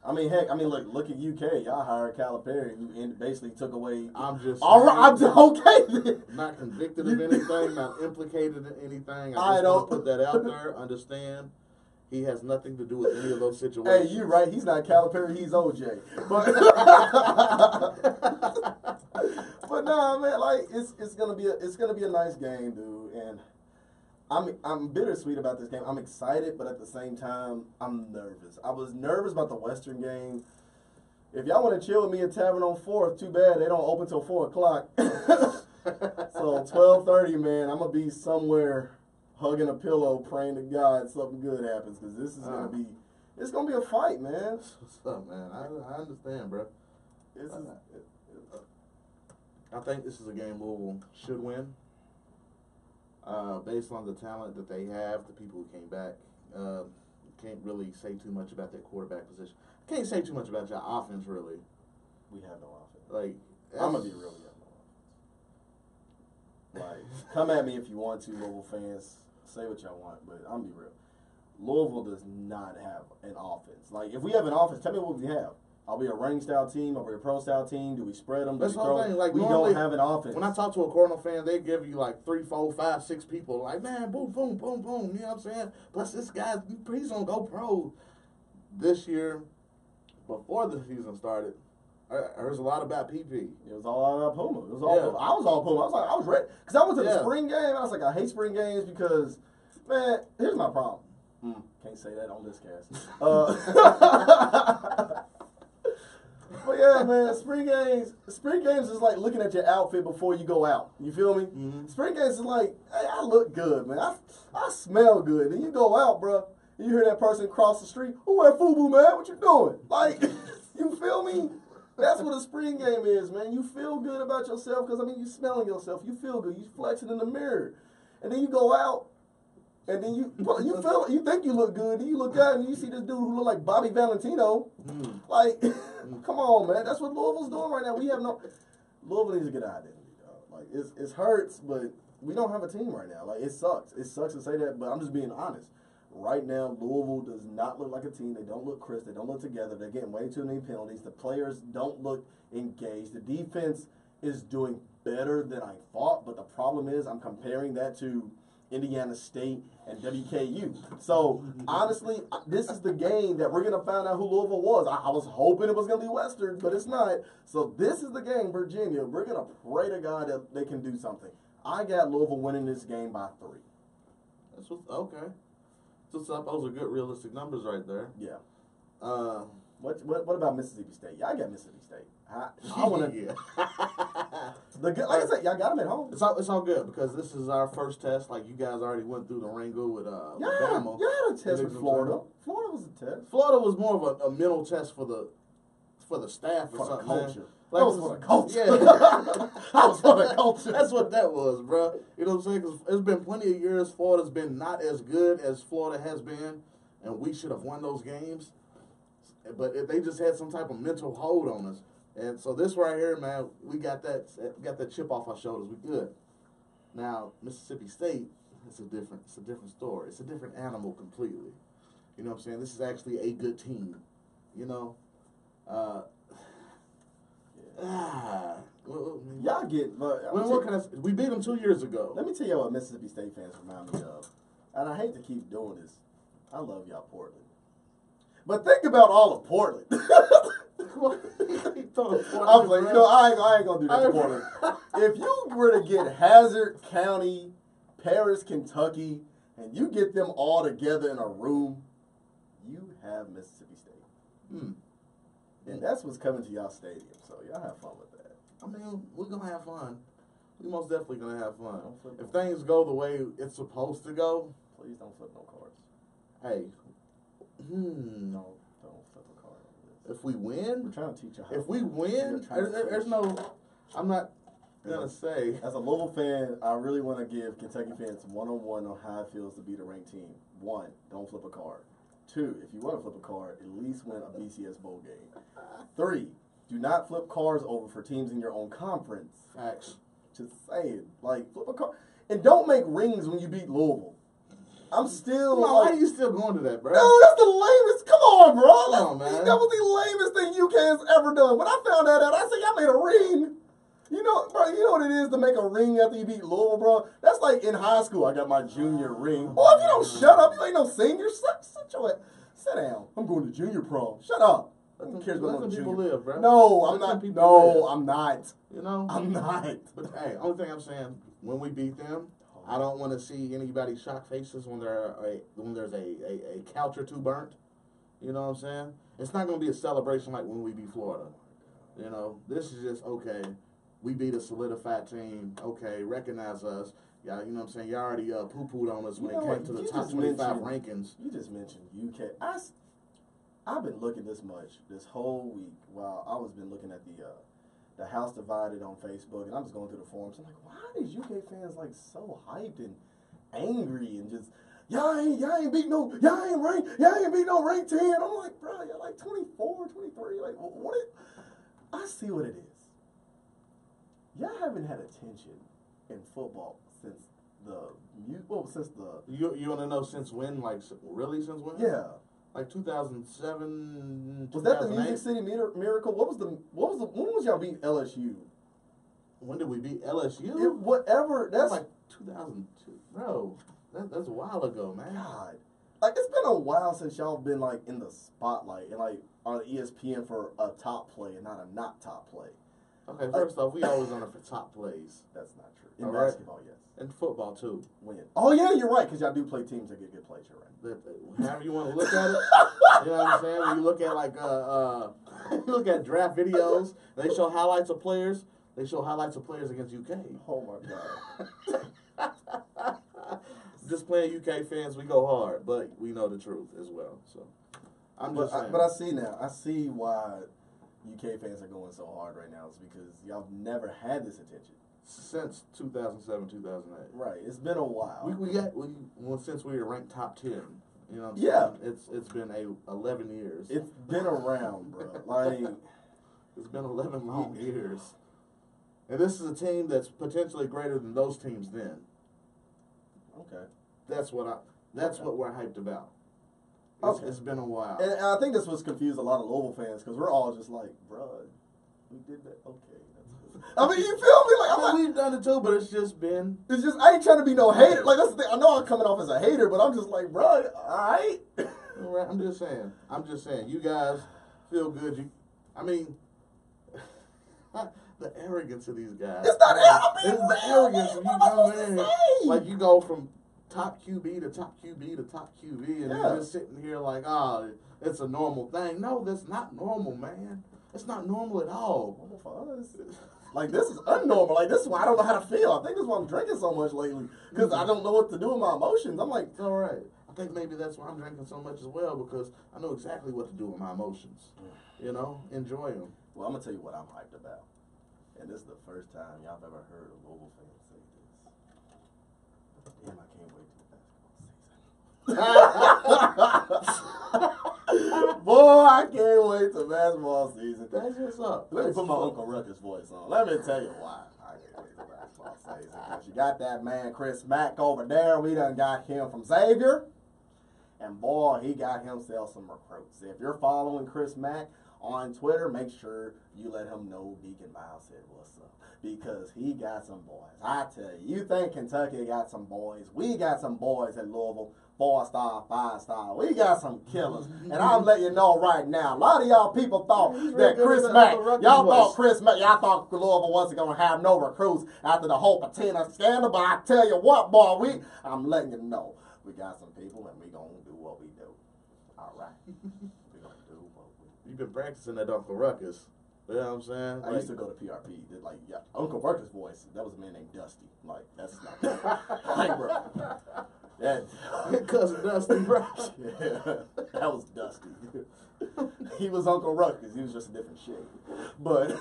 I mean, heck, look at UK. Y'all hired Calipari, who basically took away. I'm just all right. I'm okay. Then. Not convicted of anything, not implicated in anything. I just don't want to put that out there. Understand, he has nothing to do with any of those Hey, situations. you right. He's not Calipari. He's OJ. But but nah, man. Like it's gonna be a nice game, dude. And I'm bittersweet about this game. I'm excited, but at the same time, I'm nervous. I was nervous about the Western game. If y'all want to chill with me at Tavern on 4th, too bad they don't open till 4 o'clock. So 12:30, man, I'm gonna be somewhere hugging a pillow, praying to God something good happens, because this is it's gonna be a fight, man. What's up, man? I understand, bro. I think this is a game Louisville should win. Based on the talent that they have, the people who came back, can't really say too much about their quarterback position. Can't say too much about your offense, really. We have no offense. Like, I'm gonna be real. We have no offense. Like, come at me if you want to, Louisville fans. Say what y'all want, but I'm gonna be real. Louisville does not have an offense. Like, if we have an offense, tell me what we have. Are we a running style team? Are we a pro style team? Do we spread them? That's the whole thing. Like, we don't have an offense. When I talk to a Cardinal fan, they give you like 3, 4, 5, 6 people. Like, man, boom, boom, boom, boom. You know what I'm saying? Plus, this guy, he's gonna go pro. This year, before the season started, there's a lot about PP. It was all about Puma. It was all. Yeah. I was all Puma. I was ready because I went to the spring game. I was like, I hate spring games because, man, here's my problem. Can't say that on this cast. But yeah, man, spring games is like looking at your outfit before you go out. You feel me? Mm-hmm. Spring games is like, hey, I look good, man. I smell good. Then you go out, bro. You hear that person cross the street. Who at FUBU, man? What you doing? Like, you feel me? That's what a spring game is, man. You feel good about yourself because, you smelling yourself. You feel good. You flexing in the mirror. And then you go out, and then you think you look good. Then you look out and you see this dude who look like Bobby Valentino. Like, come on, man. That's what Louisville's doing right now. Louisville needs to get an identity, dog. Like, it hurts, but we don't have a team right now. Like, it sucks. It sucks to say that, but I'm just being honest. Right now, Louisville does not look like a team. They don't look crisp. They don't look together. They're getting way too many penalties. The players don't look engaged. The defense is doing better than I thought, but the problem is I'm comparing that to Indiana State and WKU. So, honestly, this is the game that we're going to find out who Louisville was. I was hoping it was going to be Western, but it's not. So, this is the game, Virginia. We're going to pray to God that they can do something. I got Louisville winning this game by 3. Okay. Those are good realistic numbers right there. Yeah. What about Mississippi State? Y'all got Mississippi State. I want to. Yeah. Like I said, y'all got them at home. It's all good because this is our first test. Like, you guys already went through the wrangle with Bama. You had a test with Florida. Florida was a test. Florida was more of a mental test for the staff or something. Culture. Like, that was for the culture. Yeah. That was for the culture. That's what that was, bro. You know what I'm saying? Because it's been plenty of years Florida's been not as good as Florida has been, and we should have won those games. But they just had some type of mental hold on us. And so this right here, man, we got that chip off our shoulders. We good. Now, Mississippi State, it's a different story. It's a different animal completely. You know what I'm saying? This is actually a good team. You know? Y'all get. We beat them 2 years ago. Let me tell you what Mississippi State fans remind me of, and I hate to keep doing this. I love y'all, Portland, but think about all of Portland. I was like, I ain't gonna do that to Portland. If you were to get Hazard County, Paris, Kentucky, and you get them all together in a room, you have Mississippi State. And that's what's coming to y'all stadium. So y'all have fun with that. I mean, we're going to have fun. We're most definitely going to have fun. If things go the way it's supposed to go. Please don't flip no cards. Hey. No, don't flip a card. If we win. We're trying to teach you how. If we win, there's no. I'm not going to say. As a Louisville fan, I really want to give Kentucky fans one-on-one on how it feels to beat a ranked team. 1, don't flip a card. 2, if you want to flip a card, at least win a BCS bowl game. 3, do not flip cards over for teams in your own conference. Facts. Just saying. Like, flip a card. And don't make rings when you beat Louisville. I'm still. Come on, why are you still going to that, bro? No, that's the lamest. Come on, bro. Come on, man. That was the lamest thing UK has ever done. When I found that out, I said, y'all made a ring. You know, bro, you know what it is to make a ring after you beat Louisville, bro? That's like in high school, I got my junior ring. Boy, if you don't shut up, you ain't no senior. Sit down. I'm going to junior prom. Shut up. Who cares about no people junior? live, bro. No, I'm not. No, I'm not. You know? I'm not. But hey, only thing I'm saying, when we beat them, I don't want to see anybody shock faces when there's a couch or two burnt. You know what I'm saying? It's not going to be a celebration like when we beat Florida. You know, this is just, okay, we beat a solidified team. Okay, recognize us. Yeah, you know what I'm saying? You already poo-pooed on us when it came to the top 25 rankings. You just mentioned UK. I've been looking this whole week while I was been looking at the House Divided on Facebook, and I'm just going through the forums. I'm like, why are these UK fans like so hyped and angry and just y'all ain't beat no rank 10. I'm like, bro, y'all like 24, 23. Like, what? I see what it is. Y'all haven't had attention in football since you want to know since when? Like, really since when? Yeah. Like 2007. Was that the Music City Miracle? When was y'all beat LSU? When did we beat LSU? That's like 2002, bro. That's a while ago, man. God, like it's been a while since y'all been like in the spotlight and like on ESPN for a top play and not a not top play. Okay, first off, we always on it for top plays. That's not true. In basketball, yes. And football too. When? Oh yeah, you're right, because y'all do play teams that get good plays. You're right. However you want to look at it, you know what I'm saying. When you look at like you look at draft videos, they show highlights of players. They show highlights of players against UK. Oh my god. Just playing UK fans, we go hard, but we know the truth as well. So I'm just saying. But I see now. I see why UK fans are going so hard right now. It's because y'all never had this attention since 2007, 2008. Right. It's been a while. Since we were ranked top 10. You know what I'm saying? It's been 11 years. It's been around, bro. Like it's been 11 long years. And this is a team that's potentially greater than those teams then. Okay. That's what we're hyped about. It's been a while. And I think this was confused a lot of Louisville fans because we're all just like, bruh, we did that. Okay. I mean, you feel me? Like, we've done it too, but it's just, I ain't trying to be no hater. Like, that's the thing. I know I'm coming off as a hater, but I'm just like, bruh, all right. I'm just saying. You guys feel good. The arrogance of these guys. It's not arrogance. It's the arrogance of you come in. Like, you go from top QB to top QB to top QB, and you're just sitting here like, it's a normal thing. No, that's not normal, man. It's not normal at all. Normal for us. Like, this is unnormal. Like, this is why I don't know how to feel. I think this is why I'm drinking so much lately, because I don't know what to do with my emotions. I'm like, it's all right. I think maybe that's why I'm drinking so much as well, because I know exactly what to do with my emotions. You know, enjoy them. Well, I'm going to tell you what I'm hyped about. And this is the first time y'all have ever heard a Louisville fan say this. Damn, I can't wait till basketball season. Boy, I can't wait till basketball season. That's what's up. Let me put my Uncle Ruckus voice on. Let me tell you why I can't wait till basketball season. Because you got that man, Chris Mack, over there. We done got him from Xavier. And boy, he got himself some recruits. If you're following Chris Mack on Twitter, make sure you let him know Deacon Miles said what's up, because he got some boys. I tell you, you think Kentucky got some boys? We got some boys at Louisville, 4-star, 5-star. We got some killers, and I'm letting you know right now. A lot of y'all people thought that Chris Mack, y'all thought Louisville wasn't gonna have no recruits after the whole Patina scandal. But I tell you what, boy, I'm letting you know we got some people, and we gonna do what we do. All right. You've been practicing that Uncle Ruckus. You know what I'm saying? I used to go to PRP. Like, Uncle Ruckus' voice, that was a man named Dusty. Like, that's not like, bro. That cousin Dusty, bro. Yeah, that was Dusty. He was Uncle Ruckus. He was just a different shade. But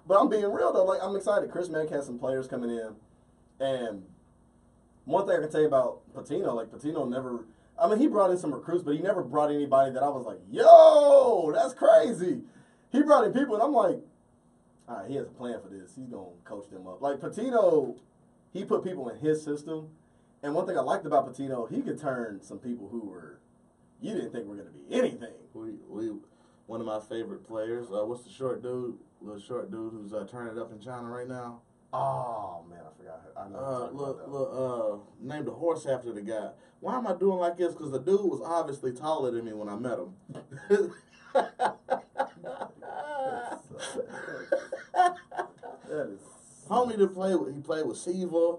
I'm being real though. Like, I'm excited. Chris Mack has some players coming in, and one thing I can tell you about Patino, like Patino never. I mean, he brought in some recruits, but he never brought anybody that I was like, yo, that's crazy. He brought in people, and I'm like, all right, he has a plan for this. He's going to coach them up. Like, Patino, he put people in his system, And one thing I liked about Patino, he could turn some people who were you didn't think were going to be anything. We one of my favorite players. What's the short dude? The short dude who's turning it up in China right now. Oh man, I forgot. I know. Named a horse after the guy. Why am I doing like this? Because the dude was obviously taller than me when I met him. That is. Homie that played with, he played with Siva.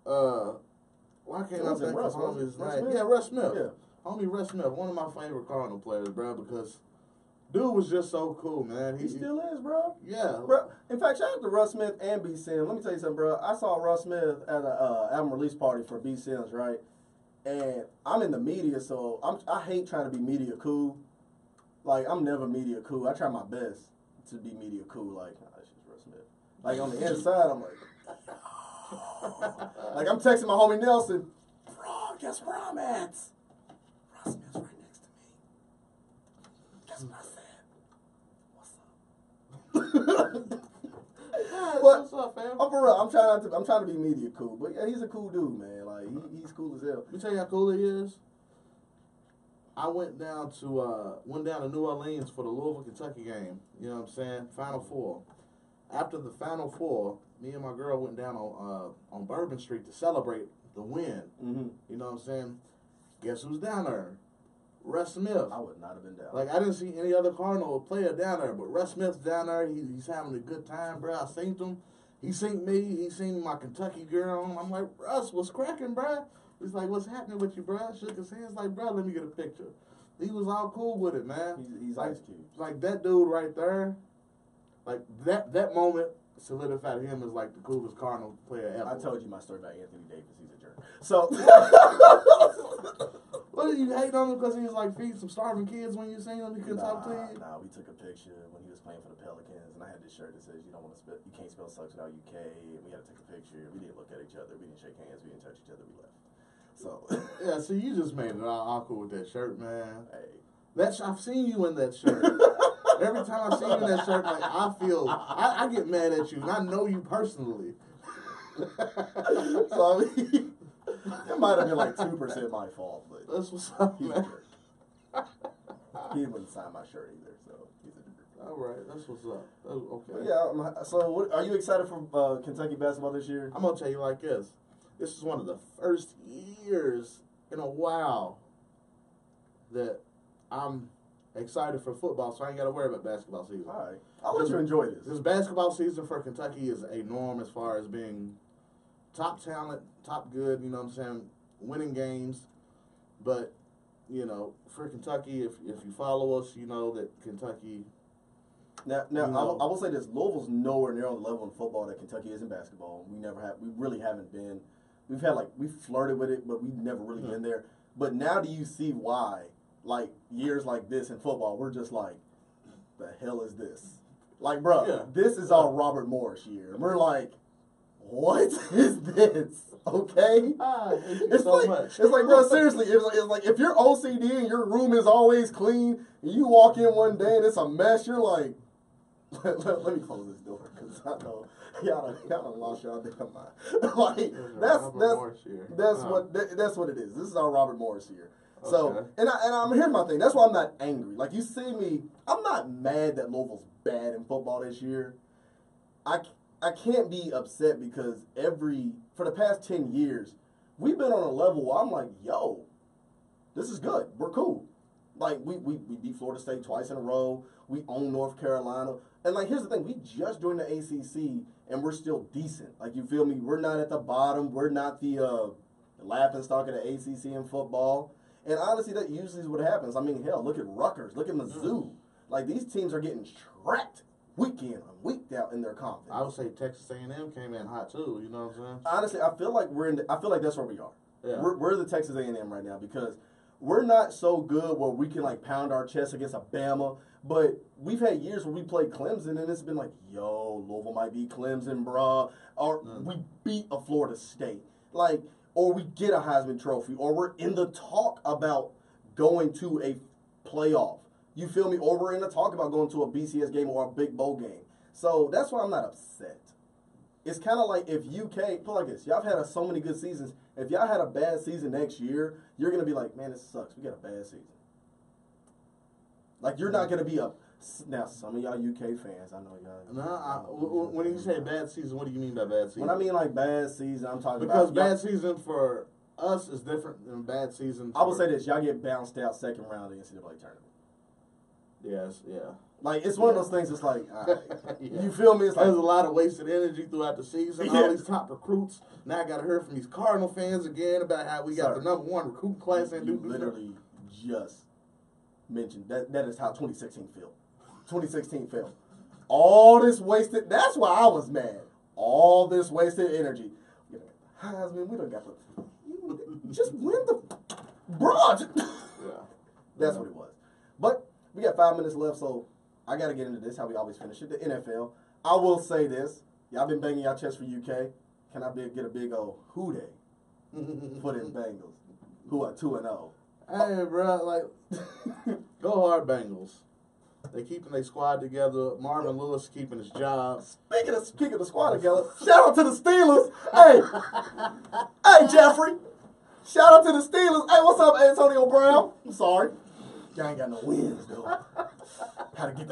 Why can't I think of homie's name? Yeah, Russ Smith. Yeah. Homie Russ Smith, one of my favorite Cardinal players, bro, because dude was just so cool, man. He still is, bro. Yeah. Bro, in fact, shout out to Russ Smith and B. Sims. Let me tell you something, bro. I saw Russ Smith at a album release party for B. Sims, right? And I'm in the media, so I hate trying to be media cool. Like, I'm never media cool. I try my best to be media cool. Like, nah, that's just Russ Smith. Like, on the inside, I'm like, like, I'm texting my homie Nelson, bro, guess where I'm at? Russ Smith's right next to me. Guess what I said? What's up? What's up, fam? I'm for real. I'm trying to be media cool, but yeah, he's a cool dude, man. Like he's cool as hell. Let me tell you how cool he is. I went down to New Orleans for the Louisville, Kentucky game. You know what I'm saying? Final Four. After the Final Four, me and my girl went down on Bourbon Street to celebrate the win. Mm-hmm. You know what I'm saying? Guess who's down there? Russ Smith. I would not have been down. Like, I didn't see any other Cardinal player down there, but Russ Smith's down there. He's having a good time, bro. I seen him. He seen me. He seen my Kentucky girl. I'm like, Russ, what's cracking, bro? He's like, what's happening with you, bro? Shook his hands like, bro, let me get a picture. He was all cool with it, man. He's like, Ice Cube. Like, that dude right there, like, that moment solidified him as, like, the coolest Cardinal player ever. I told you my story about Anthony Davis. He's a jerk. So... What, you hate on him because he was like feeding some starving kids when you seen him? He couldn't talk to you? Nah, we took a picture when he was playing for the Pelicans, and I had this shirt that says, you can't spell sucks without UK, and we had to take a picture. We didn't look at each other. We didn't shake hands. We didn't touch each other. We left. So... Yeah, so you just made it all awkward with that shirt, man. Hey. I've seen you in that shirt. Every time I see you in that shirt, like, I get mad at you, and I know you personally. So, I mean... It might have been like 2% my fault, but that's what's up, man. He wouldn't sign my shirt either, so he's a jerk. All right, that's what's up. Okay. But yeah. So, are you excited for Kentucky basketball this year? I'm gonna tell you like this. This is one of the first years in a while that I'm excited for football, so I ain't got to worry about basketball season. All right, I'll let you enjoy this. This basketball season for Kentucky is a norm as far as being top talent, top good, you know what I'm saying, winning games. But, you know, for Kentucky, if you follow us, you know that Kentucky... Now I will say this. Louisville's nowhere near on the level in football that Kentucky is in basketball. We really haven't been. We've flirted with it, but we've never really been there. But now do you see why, like, years like this in football, we're just like, the hell is this? Like, bro, this is all Robert Morris year. We're like, what is this? Okay, it's so much. It's like, bro, seriously, it's like if you're OCD and your room is always clean, and you walk in one day and it's a mess, you're like, let me close this door because I know y'all done lost y'all damn mind. Like that's what it is. This is our Robert Morris year. Okay. So and here's my thing. That's why I'm not angry. Like, you see me, I'm not mad that Louisville's bad in football this year. I can't be upset because for the past 10 years, we've been on a level where I'm like, yo, this is good. We're cool. Like, we beat Florida State twice in a row. We own North Carolina. And, like, here's the thing. We just joined the ACC, and we're still decent. Like, you feel me? We're not at the bottom. We're not the laughingstock of the ACC in football. And, honestly, that usually is what happens. I mean, hell, look at Rutgers. Look at Mizzou. Like, these teams are getting trapped week in and week out in their confidence. I would say Texas A&M came in hot too. You know what I'm saying? Honestly, I feel like I feel like that's where we are. Yeah. We're the Texas A&M right now because we're not so good where we can like pound our chest against a Bama. But we've had years where we played Clemson and it's been like, yo, Louisville might beat Clemson, bruh. Or we beat a Florida State. Like, or we get a Heisman Trophy. Or we're in the talk about going to a playoff. You feel me? Or we're in the talk about going to a BCS game or a big bowl game. So that's why I'm not upset. it's kind of like if UK, put it like this, y'all have had so many good seasons. If y'all had a bad season next year, you're going to be like, man, this sucks. We got a bad season. Like, you're not going to be up. Now, some of y'all UK fans, I know y'all. When you say bad season, what do you mean by bad season? When I mean like bad season, I'm talking because about. Because bad season for us is different than bad season. I would say this: y'all get bounced out second round of the NCAA tournament. Yes, yeah. Like, it's one of those things. It's like, you feel me? It's like there's a lot of wasted energy throughout the season. All these top recruits. Now I got to hear from these Cardinal fans again about how we got the #1 recruit class and you literally just mentioned that is how 2016 felt. 2016 felt. All this wasted. That's why I was mad. All this wasted energy. Heisman, we don't got the. Just win the bronze. Yeah, that's what it was. But we got 5 minutes left, so I got to get into this. How we always finish it. The NFL. I will say this. Y'all been banging y'all chest for UK. Can I get a big old who they for them Bengals, who are 2-0? Hey, bro, like, go hard, Bengals. They keeping their squad together. Marvin Lewis keeping his job. Speaking of the squad together, shout out to the Steelers. Hey, Jeffrey. Shout out to the Steelers. Hey, what's up, Antonio Brown? I'm sorry. Y'all ain't got no wins, though. How to get that.